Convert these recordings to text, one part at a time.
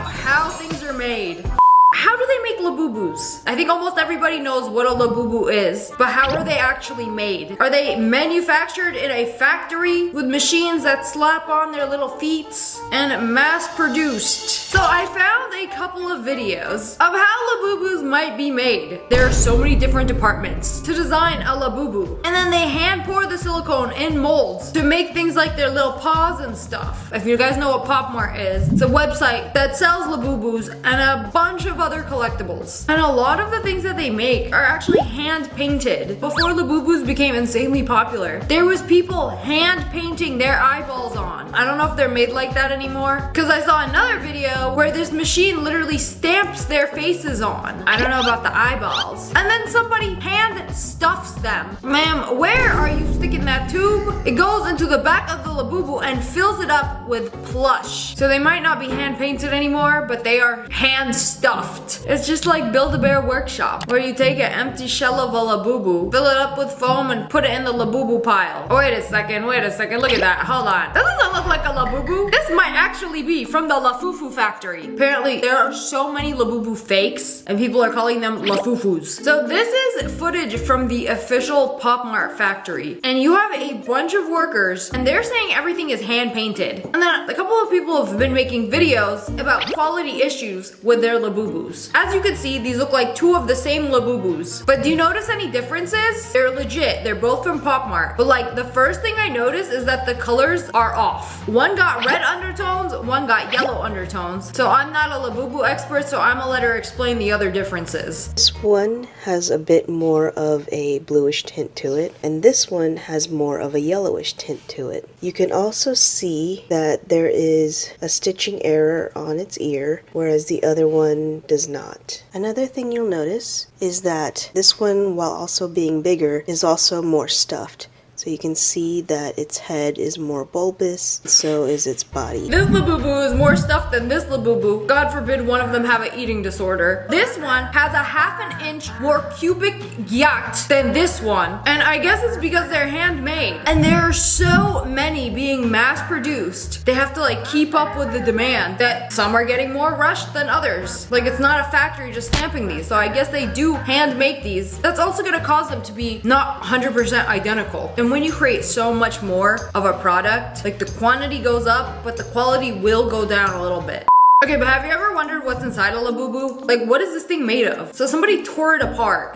how things are made. How do they make Labubus? I think almost everybody knows what a Labubu is, but how are they actually made? Are they manufactured in a factory with machines that slap on their little feet and mass produced? So I found a couple of videos of how Labubus might be made. There are so many different departments to design a Labubu, and then they hand pour the silicone in molds to make things like their little paws and stuff. If you guys know what Pop Mart is, it's a website that sells Labubus and a bunch of other collectibles. And a lot of the things that they make are actually hand painted. Before Labubus became insanely popular, there was people hand painting their eyeballs on. I don't know if they're made like that anymore, because I saw another video where this machine literally stamps their faces on. I don't know about the eyeballs. And then somebody hand stuffs them. Ma'am, where are you sticking that tube? It goes into the back of the Labubu and fills it up with plush. So they might not be hand painted anymore, but they are hand stuffed. It's just like Build-A-Bear Workshop, where you take an empty shell of a Labubu, fill it up with foam, and put it in the Labubu pile. Oh, wait a second, look at that, hold on. That doesn't look like a Labubu. This might actually be from the Lafufu factory. Apparently, there are so many Labubu fakes, and people are calling them Lafufus. So this is footage from the official Pop Mart factory, and you have a bunch of workers, and they're saying everything is hand painted. And then a couple of people have been making videos about quality issues with their Labubus. As you can see, these look like two of the same Labubus. But do you notice any differences? They're legit. They're both from Pop Mart. But like, the first thing I noticed is that the colors are off. One got red undertones, one got yellow undertones. So I'm not a Labubu expert, so I'm gonna let her explain the other differences. This one has a bit more of a bluish tint to it, and this one has more of a yellowish tint to it. You can also see that there is a stitching error on its ear, whereas the other one does not. Another thing you'll notice is that this one, while also being bigger, is also more stuffed. So you can see that its head is more bulbous, and so is its body. This Labubu is more stuffed than this Labubu. God forbid one of them have an eating disorder. This one has a ½ an inch more cubic yacht than this one. And I guess it's because they're handmade. And there are so many being mass produced. They have to like keep up with the demand that some are getting more rushed than others. Like, it's not a factory just stamping these. So I guess they do hand make these. That's also gonna cause them to be not 100% identical. And when you create so much more of a product, like, the quantity goes up, but the quality will go down a little bit. Okay, but have you ever wondered what's inside a Labubu? Like, what is this thing made of? So somebody tore it apart.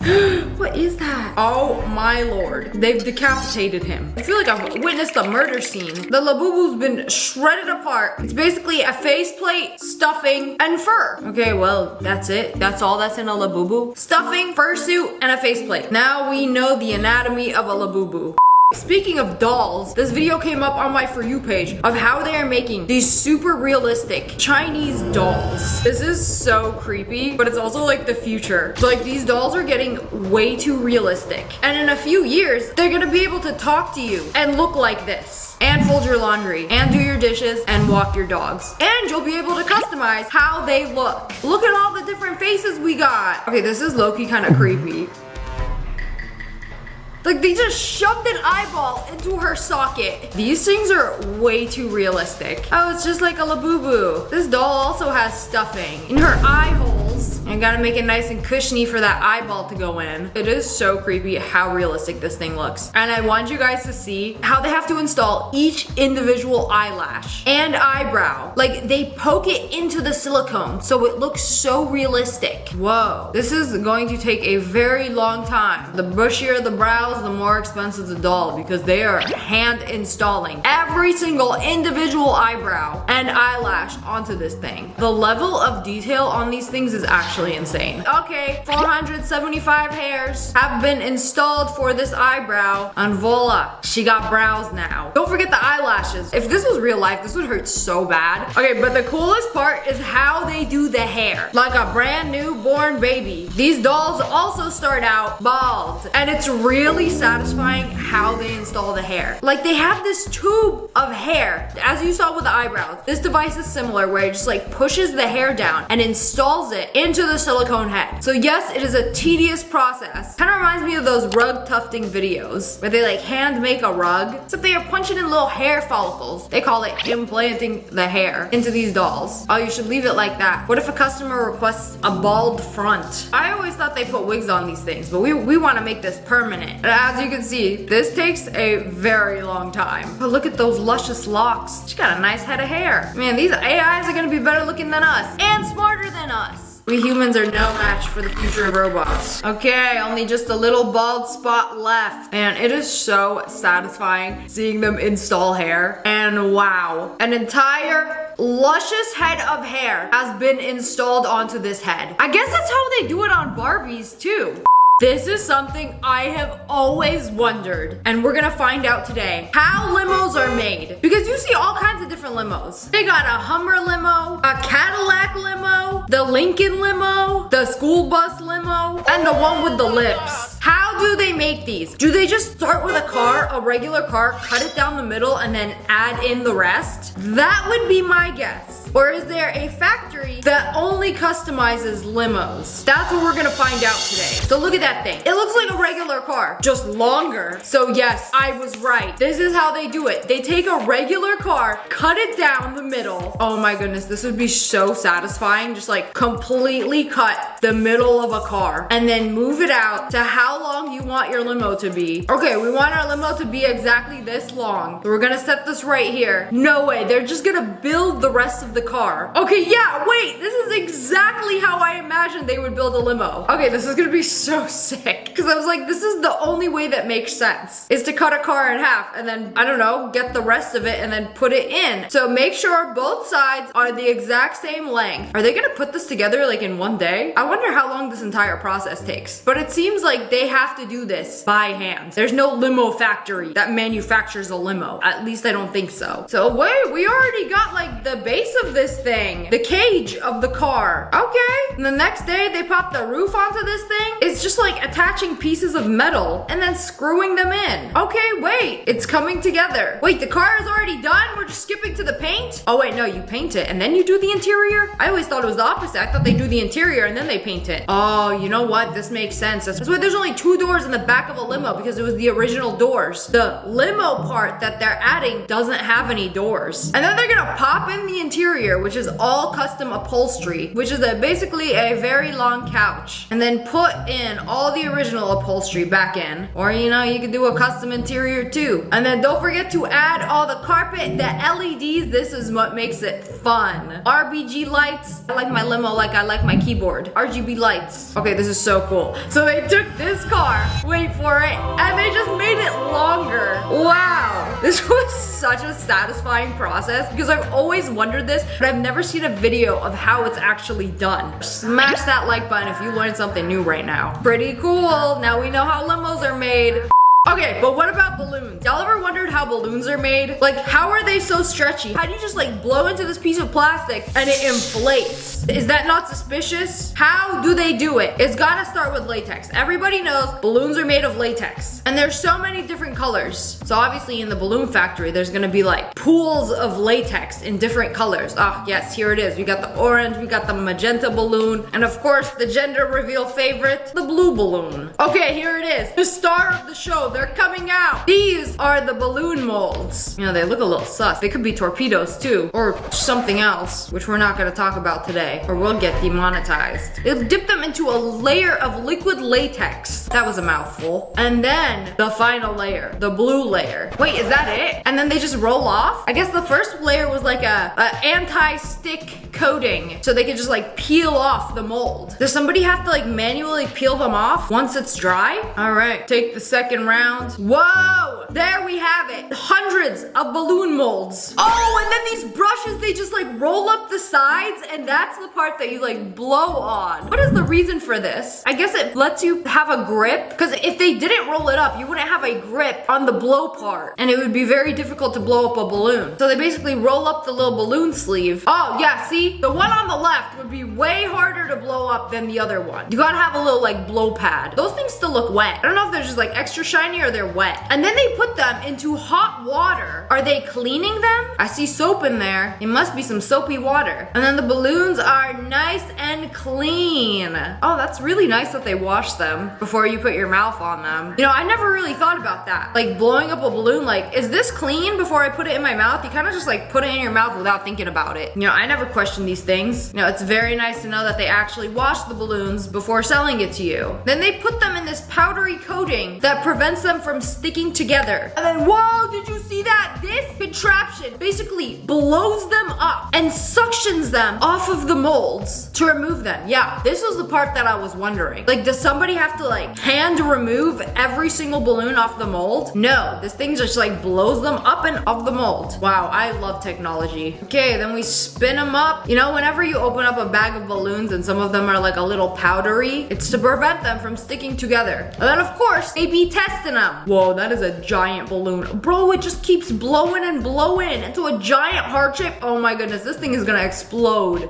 What is that? Oh my lord. They've decapitated him. I feel like I've witnessed a murder scene. The Labubu's been shredded apart. It's basically a faceplate, stuffing, and fur. Okay, well, that's it. That's all that's in a Labubu. Stuffing, fursuit, and a faceplate. Now we know the anatomy of a Labubu. Speaking of dolls, this video came up on my For You page of how they are making these super realistic Chinese dolls. This is so creepy, but it's also like the future. Like, these dolls are getting way too realistic. And in a few years, they're gonna be able to talk to you and look like this. And fold your laundry, and do your dishes, and walk your dogs. And you'll be able to customize how they look. Look at all the different faces we got. Okay, this is low-key kind of creepy. Like, they just shoved an eyeball into her socket. These things are way too realistic. Oh, it's just like a Labubu. This doll also has stuffing in her eye holes. I gotta make it nice and cushiony for that eyeball to go in. It is so creepy how realistic this thing looks. And I want you guys to see how they have to install each individual eyelash and eyebrow. Like, they poke it into the silicone so it looks so realistic. Whoa, this is going to take a very long time. The bushier the brows, the more expensive the doll, because they are hand installing every single individual eyebrow and eyelash onto this thing. The level of detail on these things is actually insane. Okay, 475 hairs have been installed for this eyebrow, and voila, she got brows now. Don't forget the eyelashes. If this was real life, this would hurt so bad. Okay, but the coolest part is how they do the hair. Like a brand new born baby. These dolls also start out bald, and it's really satisfying how they install the hair. Like, they have this tube of hair, as you saw with the eyebrows. This device is similar where it just like pushes the hair down and installs it into the silicone head. So yes, it is a tedious process. Kind of reminds me of those rug tufting videos where they like hand make a rug, except they are punching in little hair follicles. They call it implanting the hair into these dolls. Oh, you should leave it like that. What if a customer requests a bald front? I always thought they put wigs on these things, but we want to make this permanent. And as you can see, this takes a very long time. But look at those luscious locks. She got a nice head of hair. Man, these AIs are gonna be better looking than us and smarter than us. We humans are no match for the future of robots. Okay, only just a little bald spot left. And it is so satisfying seeing them install hair. And wow, an entire luscious head of hair has been installed onto this head. I guess that's how they do it on Barbies too. This is something I have always wondered, and we're gonna find out today how limos are made. Because you see all kinds of different limos. They got a Hummer limo, a Cadillac limo, the Lincoln limo, the school bus limo, and the one with the lips. How do they make these? Do they just start with a car, a regular car, cut it down the middle, and then add in the rest? That would be my guess. Or is there a factory that only customizes limos? That's what we're gonna find out today. So look at that thing. It looks like a regular car, just longer. So yes, I was right. This is how they do it. They take a regular car, cut it down the middle. Oh my goodness, this would be so satisfying. Just like completely cut the middle of a car and then move it out to how long you want your limo to be. Okay, we want our limo to be exactly this long. So we're gonna set this right here. No way, they're just gonna build the rest of the car. Okay, yeah, wait, this is exactly how I imagined they would build a limo. Okay, this is gonna be so sick. Because I was like, this is the only way that makes sense, is to cut a car in half and then, I don't know, get the rest of it and then put it in. So make sure both sides are the exact same length. Are they gonna put this together like in one day? I wonder how long this entire process takes. But it seems like they have to do this by hand. There's no limo factory that manufactures a limo. At least I don't think so. So wait, we already got like the base of this thing. The cage of the car. Okay. And the next day they pop the roof onto this thing. It's just like attaching pieces of metal and then screwing them in. Okay, wait. It's coming together. Wait, the car is already done? We're just skipping to the paint? Oh wait, no, you paint it and then you do the interior? I always thought it was the opposite. I thought they do the interior and then they paint it. Oh, you know what? This makes sense. That's why there's only 2 doors in the back of a limo, because it was the original doors. The limo part that they're adding doesn't have any doors. And then they're gonna pop in the interior, which is all custom upholstery, which is basically a very long couch. And then put in all the original upholstery back in. Or, you know, you could do a custom interior too. And then don't forget to add all the carpet, the LEDs. This is what makes it fun. RGB lights. I like my limo like I like my keyboard. RGB lights. Okay, this is so cool. So they took this car, wait for it, and they just made it longer. Wow. This was such a satisfying process because I've always wondered this, but I've never seen a video of how it's actually done. Smash that like button if you learned something new right now. Pretty cool. Now we know how limos are made. Okay, but what about balloons? Y'all ever wondered how balloons are made? Like, how are they so stretchy? How do you just like blow into this piece of plastic and it inflates? Is that not suspicious? How do they do it? It's gotta start with latex. Everybody knows balloons are made of latex. And there's so many different colors. So obviously in the balloon factory, there's gonna be like pools of latex in different colors. Ah, yes, here it is. We got the orange, we got the magenta balloon, and of course the gender reveal favorite, the blue balloon. Okay, here it is. The star of the show. They're coming out. These are the balloon molds. You know, they look a little sus. They could be torpedoes too, or something else, which we're not gonna talk about today, or we'll get demonetized. They'll dip them into a layer of liquid latex. That was a mouthful. And then the final layer, the blue layer. Wait, is that it? And then they just roll off? I guess the first layer was like a anti-stick coating, so they could just like peel off the mold. Does somebody have to like manually peel them off once it's dry? All right, take the second round. Whoa, there we have it. Hundreds of balloon molds. Oh, and then these brushes, they just like roll up the sides, and that's the part that you like blow on. What is the reason for this? I guess it lets you have a grip, because if they didn't roll it up, you wouldn't have a grip on the blow part, and it would be very difficult to blow up a balloon. So they basically roll up the little balloon sleeve. Oh yeah, see? The one on the left would be way harder to blow up than the other one. You gotta have a little like blow pad. Those things still look wet. I don't know if they're just like extra shiny shiny or they're wet. And then they put them into hot water. Are they cleaning them? I see soap in there. It must be some soapy water. And then the balloons are nice and clean. Oh, that's really nice that they wash them before you put your mouth on them. You know, I never really thought about that. Like blowing up a balloon, like, is this clean before I put it in my mouth? You kind of just like put it in your mouth without thinking about it. You know, I never question these things. You know, it's very nice to know that they actually wash the balloons before selling it to you. Then they put them in this powdery coating that prevents them from sticking together. And then, whoa, did you see that? This contraption basically blows them up and suctions them off of the molds to remove them. Yeah, this was the part that I was wondering. Like, does somebody have to like hand remove every single balloon off the mold? No, this thing just like blows them up and off the mold. Wow, I love technology. Okay, then we spin them up. You know, whenever you open up a bag of balloons and some of them are like a little powdery, it's to prevent them from sticking together. And then of course, A/B testing them. Whoa, that is a giant balloon. Bro, it just keeps blowing and blowing into a giant heart shape. Oh my goodness, this thing is gonna explode.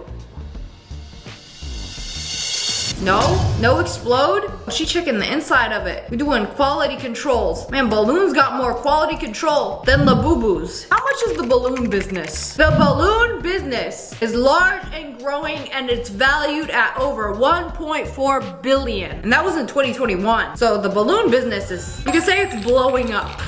No explode? She checking the inside of it. We're doing quality controls. Man, balloons got more quality control than Labubus. How much is the balloon business? The balloon business is large and growing, and it's valued at over 1.4 billion. And that was in 2021. So the balloon business is, you can say it's blowing up.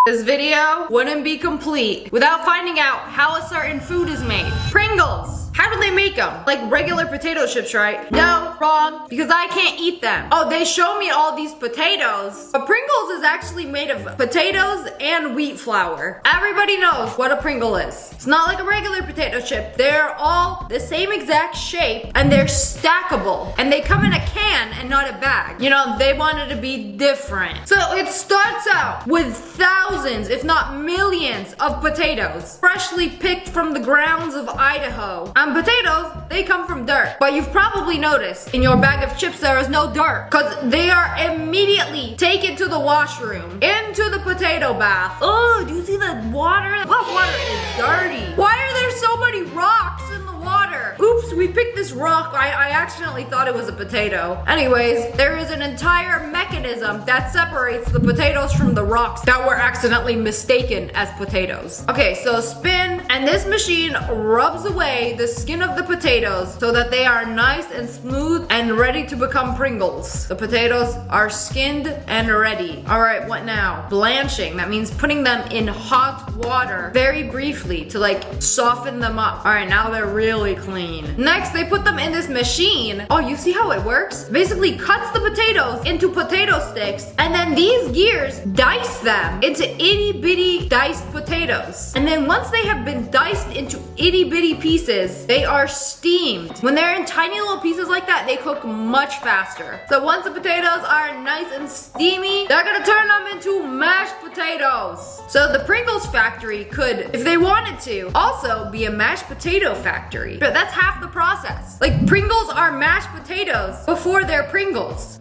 This video wouldn't be complete without finding out how a certain food is made. Pringles. How do they make them? Like regular potato chips, right? No, wrong, because I can't eat them. Oh, they show me all these potatoes. But Pringles is actually made of potatoes and wheat flour. Everybody knows what a Pringle is. It's not like a regular potato chip. They're all the same exact shape and they're stackable. And they come in a can and not a bag. You know, they wanted to be different. So it starts out with thousands, if not millions of potatoes, freshly picked from the grounds of Idaho. Potatoes, they come from dirt. But you've probably noticed in your bag of chips there is no dirt, because they are immediately taken to the washroom, into the potato bath. Oh, do you see the water? That water is dirty. Why are there so many rocks in the water? Oops, we picked this rock. I accidentally thought it was a potato. Anyways, there is an entire mechanism that separates the potatoes from the rocks that were accidentally mistaken as potatoes. Okay, so spin, and this machine rubs away the skin of the potatoes so that they are nice and smooth and ready to become Pringles. The potatoes are skinned and ready. All right, what now? Blanching. That means putting them in hot water very briefly to like soften them up. All right, now they're really clean. Next, they put them in this machine. Oh, you see how it works? Basically cuts the potatoes into potato sticks, and then these gears dice them into itty bitty diced potatoes. And then once they have been diced into itty bitty pieces, they are steamed. When they're in tiny little pieces like that, they cook much faster. So once the potatoes are nice and steamy, they're gonna turn them into mashed potatoes. So the Pringles factory could, if they wanted to, also be a mashed potato factory. But that's half the process. Like, Pringles are mashed potatoes before they're Pringles.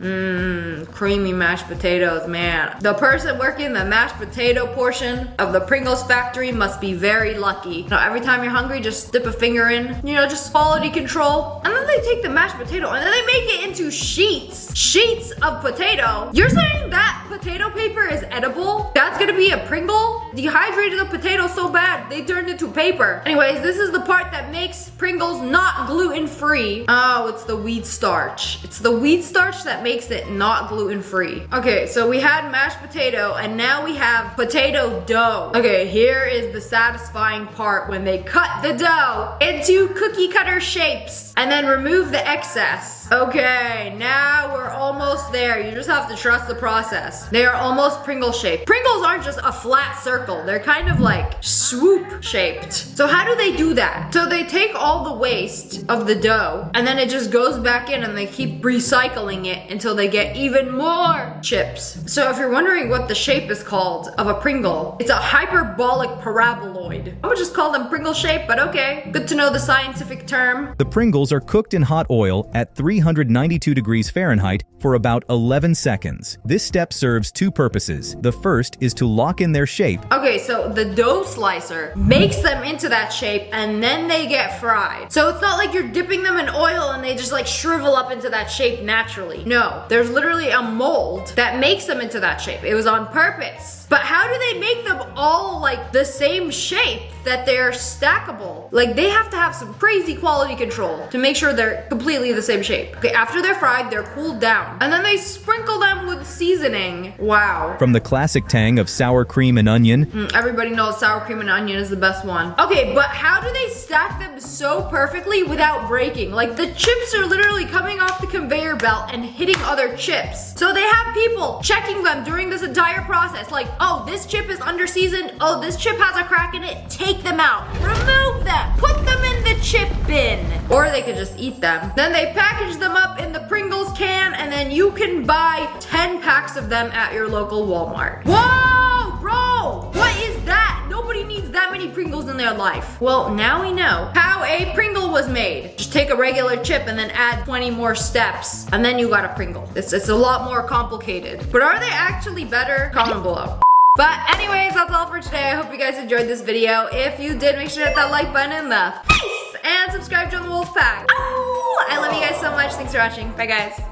Creamy mashed potatoes, man. The person working the mashed potato portion of the Pringles factory must be very lucky. You know, every time you're hungry, just dip a finger in, you know, just quality control. And then they take the mashed potato and then they make it into sheets. Sheets of potato. You're saying that potato paper is edible? That's gonna be a Pringle? Dehydrated the potato so bad, they turned into paper. Anyways, this is the part that makes Pringles not gluten-free. Oh, it's the wheat starch. It's the wheat starch that makes it not gluten-free. Okay, so we had mashed potato and now we have potato dough. Okay, here is the satisfying part when they cut the dough into cookie cutter shapes and then remove the excess. Okay, now we're almost there. You just have to trust the process. They are almost Pringle shaped. Pringles aren't just a flat circle. They're kind of like swoop shaped. So how do they do that? So they take all the waste of the dough and then it just goes back in and they keep recycling it until they get even more chips. So if you're wondering what the shape is called of a Pringle, it's a hyperbolic paraboloid. I would just call them Pringle shape, but okay. Good to know the scientific term. The Pringles are cooked in hot oil at 300 392 degrees Fahrenheit for about 11 seconds. This step serves two purposes. The first is to lock in their shape. Okay, so the dough slicer makes them into that shape and then they get fried. So it's not like you're dipping them in oil and they just like shrivel up into that shape naturally. No, there's literally a mold that makes them into that shape. It was on purpose. But how do they make them all like the same shape that they're stackable? Like they have to have some crazy quality control to make sure they're completely the same shape. Okay, after they're fried, they're cooled down. And then they sprinkle them with seasoning. Wow. From the classic tang of sour cream and onion. Everybody knows sour cream and onion is the best one. Okay, but how do they stack them so perfectly without breaking? Like the chips are literally coming off the conveyor belt and hitting other chips. So they have people checking them during this entire process. Like, oh, this chip is under seasoned. Oh, this chip has a crack in it. Take them out. Remove them. Put them in the chip bin. Or they could just eat them. Then they package them up in the Pringles can and then you can buy 10 packs of them at your local Walmart. Whoa, bro. What is that? Nobody needs that many Pringles in their life. Well, now we know how a Pringle was made. Just take a regular chip and then add 20 more steps. And then you got a Pringle. It's a lot more complicated. But are they actually better? Comment below. But anyways, that's all for today. I hope you guys enjoyed this video. If you did, make sure to hit that like button in the face and subscribe to the Wolf Pack. Oh, I love you guys so much. Thanks for watching. Bye, guys.